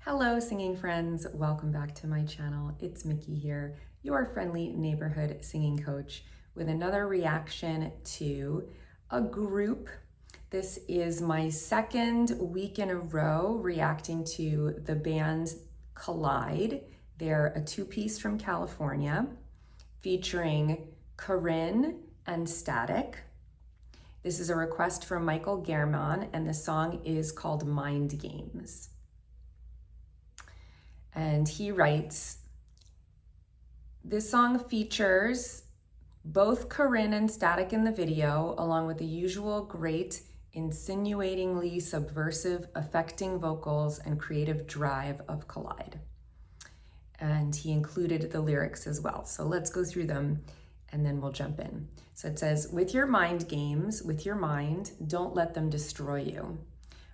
Hello, singing friends. Welcome back to my channel. It's Mickey here, your friendly neighborhood singing coach, with another reaction to a group. This is my second week in a row reacting to the band Collide. They're a two-piece from California featuring Corinne and Static. This is a request from Michael German, and the song is called Mind Games. And he writes, this song features both Corinne and Static in the video, along with the usual great, insinuatingly subversive, affecting vocals and creative drive of Collide. And he included the lyrics as well. So let's go through them and then we'll jump in. So it says, with your mind games, with your mind, don't let them destroy you.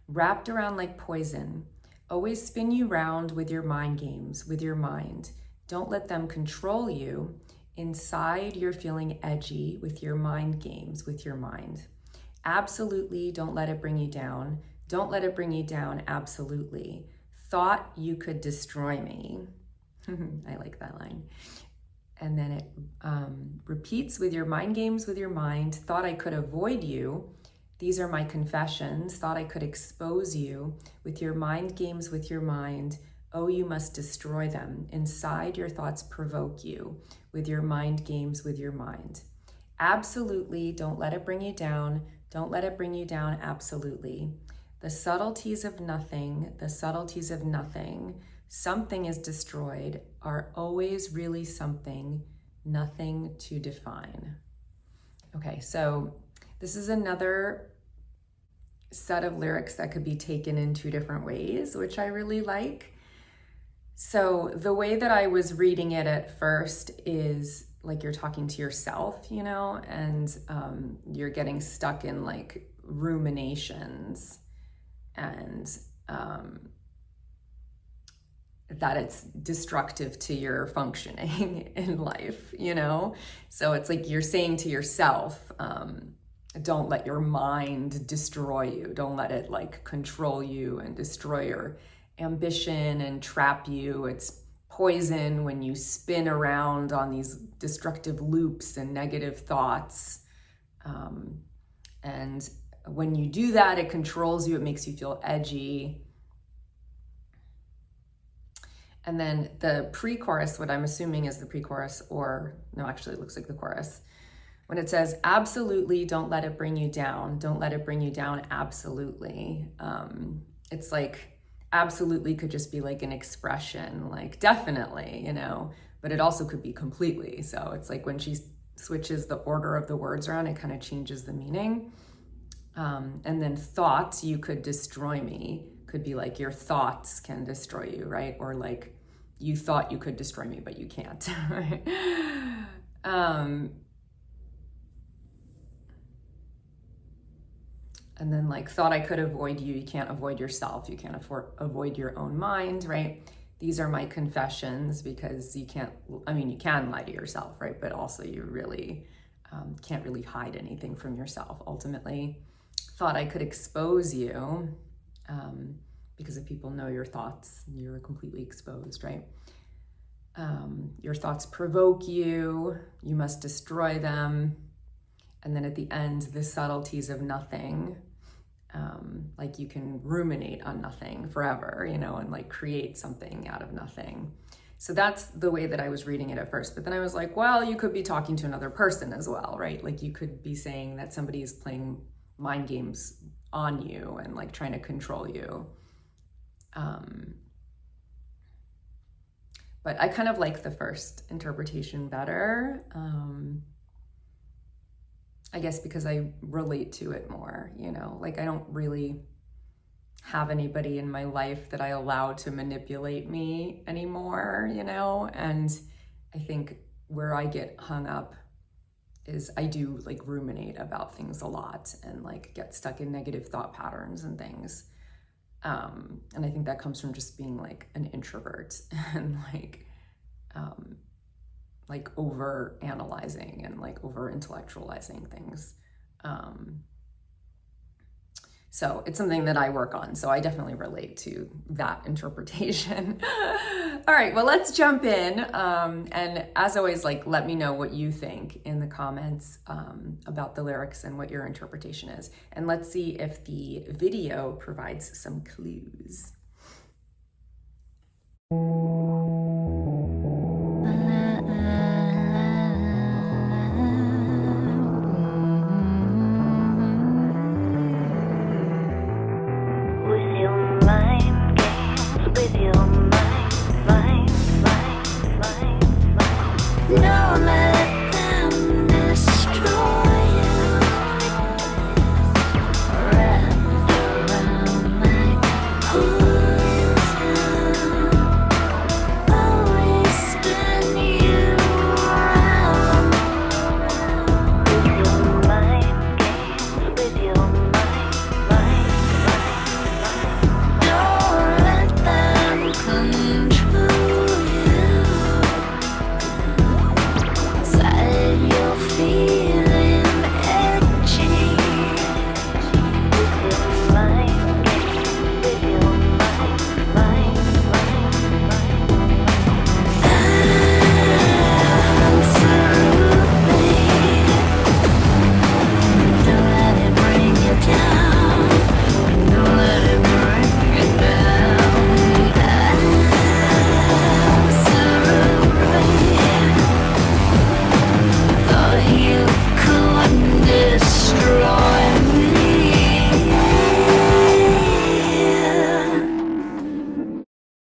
Wrapped around like poison, always spin you round with your mind games, with your mind. Don't let them control you. Inside, you're feeling edgy with your mind games, with your mind. Absolutely, don't let it bring you down. Don't let it bring you down, absolutely. Thought you could destroy me. I like that line. And then it repeats, with your mind games, with your mind. Thought I could avoid you. These are my confessions. Thought I could expose you. With your mind games, with your mind. Oh, you must destroy them. Inside, your thoughts provoke you. With your mind games, with your mind. Absolutely, don't let it bring you down. Don't let it bring you down, absolutely. The subtleties of nothing, the subtleties of nothing. Something is destroyed, are always really something, nothing to define. Okay, so this is another set of lyrics that could be taken in two different ways, which I really like. So the way that I was reading it at first is like you're talking to yourself, you know, and you're getting stuck in like ruminations and that it's destructive to your functioning in life, you know? So it's like you're saying to yourself, don't let your mind destroy you. Don't let it like control you and destroy your ambition and trap you. It's poison when you spin around on these destructive loops and negative thoughts. And when you do that, it controls you. It makes you feel edgy. And then the pre-chorus, what I'm assuming is the pre-chorus, or no, actually it looks like the chorus. When it says, absolutely, don't let it bring you down. Don't let it bring you down, absolutely. It's like, absolutely could just be like an expression, like definitely, you know, but it also could be completely. So it's like when she switches the order of the words around, it kind of changes the meaning. And then thoughts, you could destroy me, could be like your thoughts can destroy you, right? Or like you thought you could destroy me, but you can't, right? And then like thought I could avoid you, you can't avoid yourself, you can't avoid your own mind, right? These are my confessions, because you can't, I mean, you can lie to yourself, right? But also you really can't really hide anything from yourself. Ultimately, thought I could expose you, because if people know your thoughts, you're completely exposed, right? Your thoughts provoke you, you must destroy them. And then at the end, the subtleties of nothing, like you can ruminate on nothing forever, you know, and like create something out of nothing. So that's the way that I was reading it at first. But then I was like, well, you could be talking to another person as well, right? Like you could be saying that somebody is playing mind games on you and like trying to control you. But I kind of like the first interpretation better. I guess because I relate to it more, you know, like I don't really have anybody in my life that I allow to manipulate me anymore, you know? And I think where I get hung up is I do like ruminate about things a lot and like get stuck in negative thought patterns and things. And I think that comes from just being like an introvert and like over analyzing and like over intellectualizing things. So it's something that I work on. So I definitely relate to that interpretation. All right, well, let's jump in. And as always, like, let me know what you think in the comments about the lyrics and what your interpretation is. And let's see if the video provides some clues.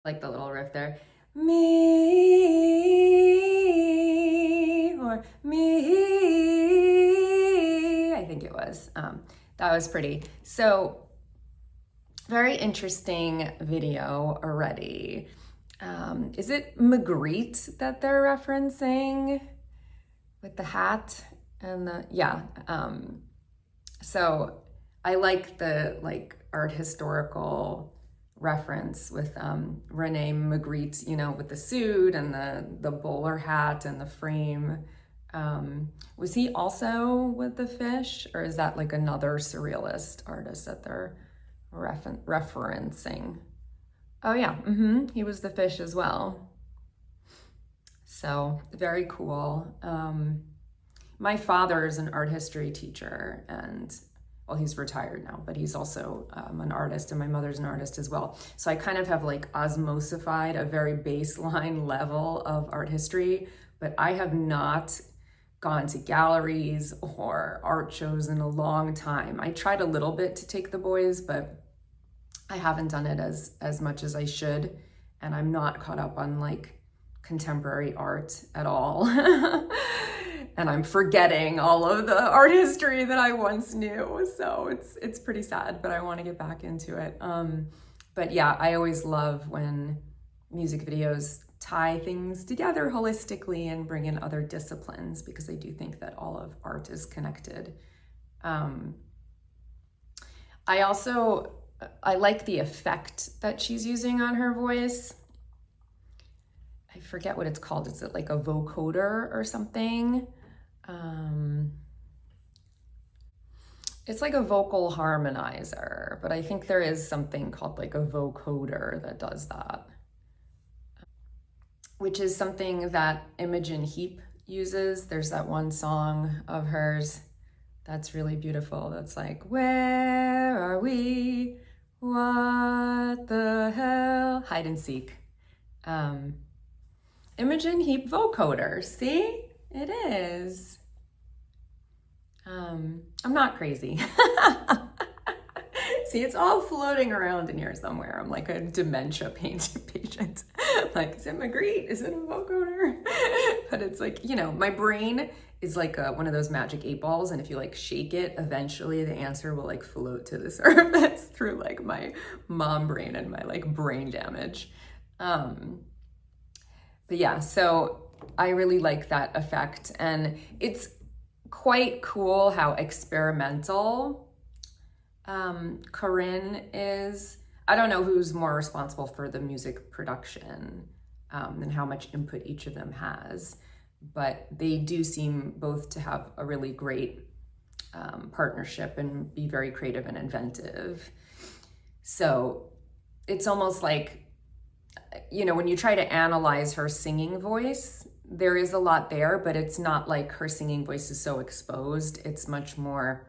Like the little riff there. Me, or me, I think it was. That was pretty. So very interesting video already. Is it Magritte that they're referencing with the hat and the, yeah. So I like the art historical reference with Rene Magritte, you know, with the suit and the bowler hat and the frame. Was he also with the fish, or is that like another surrealist artist that they're referencing? Oh yeah, he was the fish as well. So very cool. My father is an art history teacher, and well, he's retired now, but he's also an artist, and my mother's an artist as well. So I kind of have like osmosified a very baseline level of art history, but I have not gone to galleries or art shows in a long time. I tried a little bit to take the boys, but I haven't done it as much as I should, and I'm not caught up on like contemporary art at all. And I'm forgetting all of the art history that I once knew. So it's pretty sad, but I want to get back into it. But yeah, I always love when music videos tie things together holistically and bring in other disciplines, because I do think that all of art is connected. I like the effect that she's using on her voice. I forget what it's called. Is it like a vocoder or something? It's like a vocal harmonizer, but I think there is something called like a vocoder that does that, which is something that Imogen Heap uses. There's that one song of hers that's really beautiful. That's like, where are we? What the hell? Hide and seek. Imogen Heap vocoder. See? It is. I'm not crazy. See, it's all floating around in here somewhere. I'm like a dementia patient. Like, is it Magritte? Is it a vocoder? But it's like, you know, my brain is like one of those magic 8 balls, and if you like shake it, eventually the answer will like float to the surface through like my mom brain and my like brain damage. But yeah, so I really like that effect, and it's quite cool how experimental Corinne is. I don't know who's more responsible for the music production and how much input each of them has, but they do seem both to have a really great partnership and be very creative and inventive. So it's almost like, you know, when you try to analyze her singing voice, there is a lot there, but it's not like her singing voice is so exposed. It's much more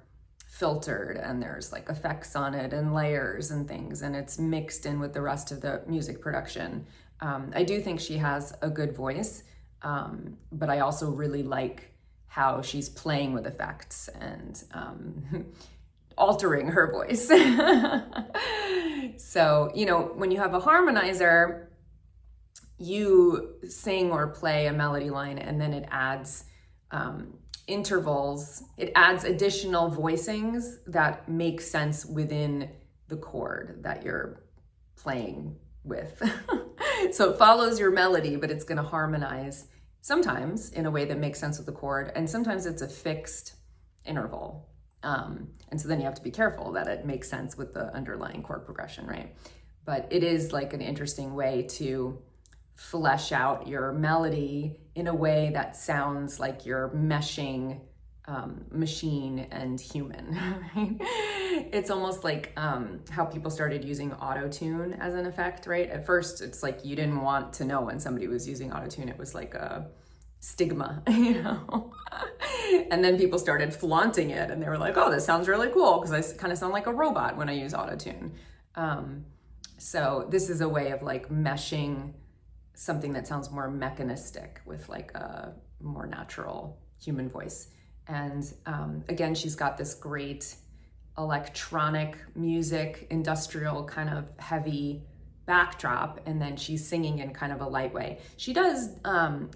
filtered, and there's like effects on it and layers and things, and it's mixed in with the rest of the music production. I do think she has a good voice, but I also really like how she's playing with effects and altering her voice. So, you know, when you have a harmonizer, you sing or play a melody line, and then it adds intervals. It adds additional voicings that make sense within the chord that you're playing with. So it follows your melody, but it's going to harmonize sometimes in a way that makes sense with the chord, and sometimes it's a fixed interval. And so then you have to be careful that it makes sense with the underlying chord progression, right? But it is like an interesting way to flesh out your melody in a way that sounds like you're meshing machine and human, right? It's almost like how people started using auto-tune as an effect, right? At first, it's like you didn't want to know when somebody was using auto-tune. It was like a stigma, you know? And then people started flaunting it, and they were like, oh, this sounds really cool because I kind of sound like a robot when I use auto-tune. So this is a way of like meshing something that sounds more mechanistic with like a more natural human voice. And again, she's got this great electronic music, industrial kind of heavy backdrop, and then she's singing in kind of a light way. She does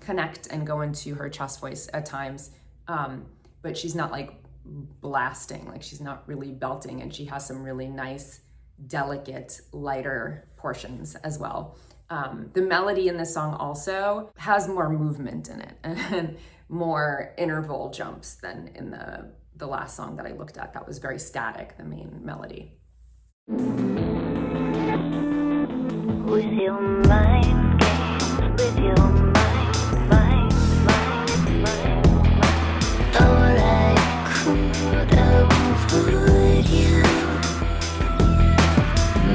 connect and go into her chest voice at times, but she's not like blasting, like she's not really belting, and she has some really nice, delicate, lighter portions as well. The melody in this song also has more movement in it and more interval jumps than in the last song that I looked at. That was very static, the main melody. With your mind games, with your mind. All I could avoid you.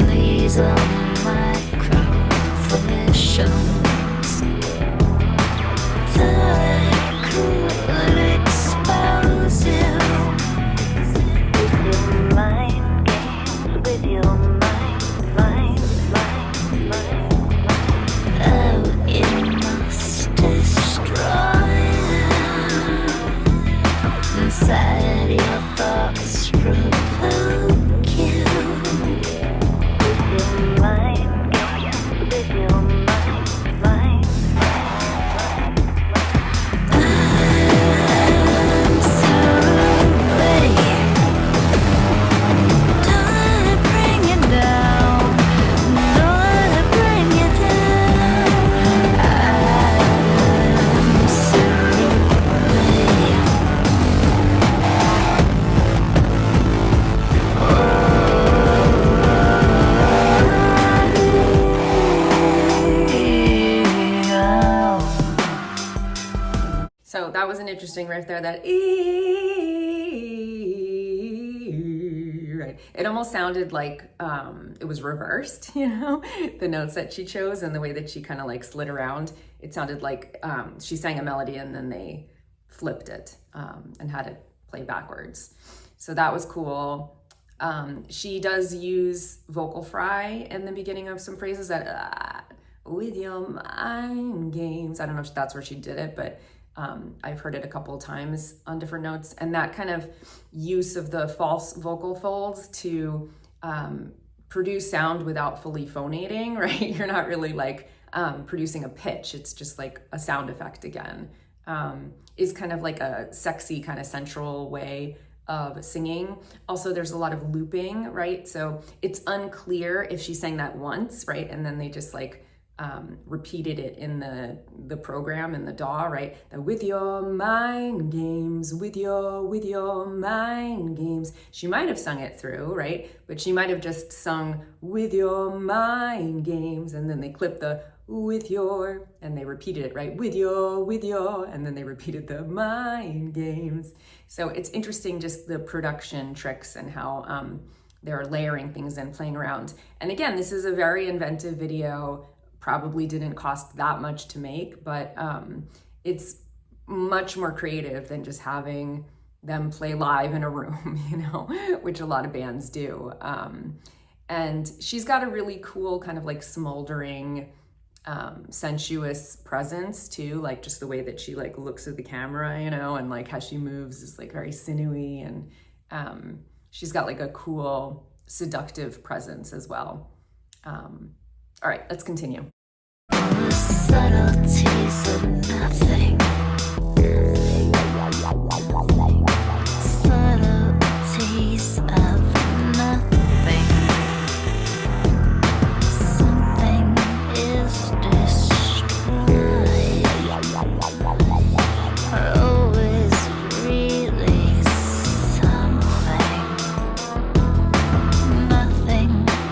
These are my confessions. That I could expose you. With your mind games, with your mind. Oh, it must destroy them. Inside your thoughts provoke you. With your mind, with your mind. I'm so ready. Don't bring it down. Don't bring it down. I'm so ready. So that was an interesting riff there, that right. It almost sounded like it was reversed, you know, the notes that she chose and the way that she kind of like slid around. It sounded like she sang a melody and then they flipped it and had it play backwards. So that was cool. She does use vocal fry in the beginning of some phrases that, with your mind games. I don't know if that's where she did it, but I've heard it a couple of times on different notes. And that kind of use of the false vocal folds to produce sound without fully phonating, right? You're not really like producing a pitch. It's just like a sound effect again, is kind of like a sexy kind of sensual way of singing. Also, there's a lot of looping, right? So it's unclear if she sang that once, right? And then they just like repeated it in the program, in the DAW, right? The with your mind games, with your mind games. She might have sung it through, right? But she might have just sung with your mind games, and then they clipped the with your, and they repeated it, right? With your, and then they repeated the mind games. So it's interesting just the production tricks and how they're layering things and playing around. And again, this is a very inventive video. Probably didn't cost that much to make, but it's much more creative than just having them play live in a room, you know, which a lot of bands do. And she's got a really cool kind of like smoldering, sensuous presence too, like just the way that she like looks at the camera, you know, and like how she moves is like very sinewy, and she's got like a cool seductive presence as well. All right, let's continue. The subtleties of nothing. Subtleties of nothing. Something is destroyed. Always really something. Nothing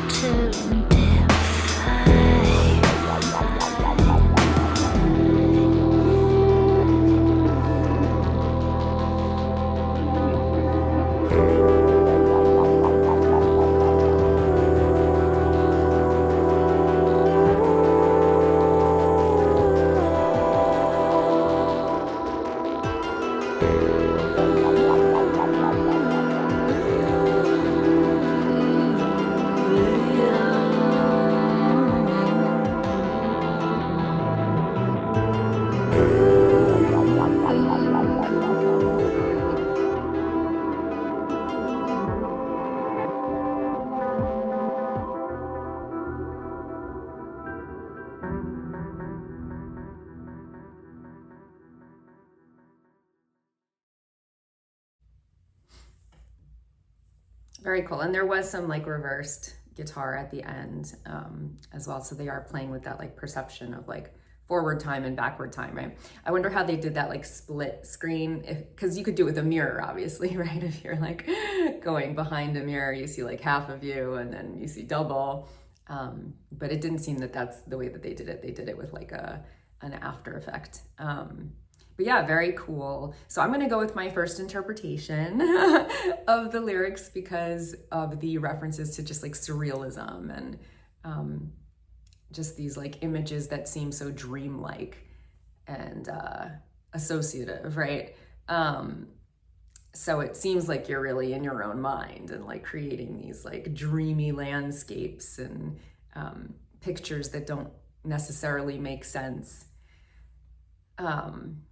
to defy. Very cool. And there was some like reversed guitar at the end as well. So they are playing with that like perception of like forward time and backward time, right? I wonder how they did that like split screen, because you could do it with a mirror, obviously, right? If you're like going behind a mirror, you see like half of you and then you see double. But it didn't seem that that's the way that they did it. They did it with like an after effect. But yeah, very cool. So I'm gonna go with my first interpretation of the lyrics because of the references to just like surrealism and just these like images that seem so dreamlike and associative, right? So it seems like you're really in your own mind and like creating these like dreamy landscapes and pictures that don't necessarily make sense.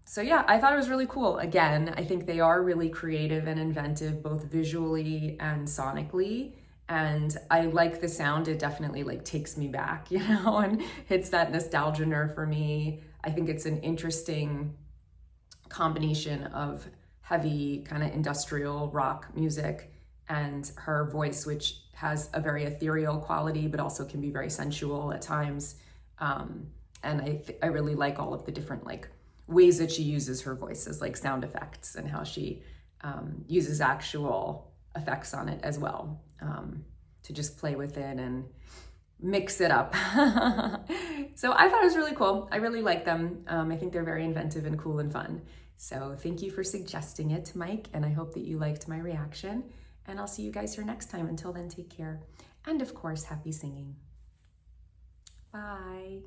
So yeah, I thought it was really cool. Again, I think they are really creative and inventive, both visually and sonically. And I like the sound. It definitely like takes me back, you know, and hits that nostalgia nerve for me. I think it's an interesting combination of heavy kind of industrial rock music and her voice, which has a very ethereal quality, but also can be very sensual at times. And I really like all of the different like ways that she uses her voice as like sound effects and how she uses actual effects on it as well, to just play with it and mix it up. So I thought it was really cool. I really like them. I think they're very inventive and cool and fun. So thank you for suggesting it, Mike, and I hope that you liked my reaction. And I'll see you guys here next time. Until then, take care. And of course, happy singing. Bye.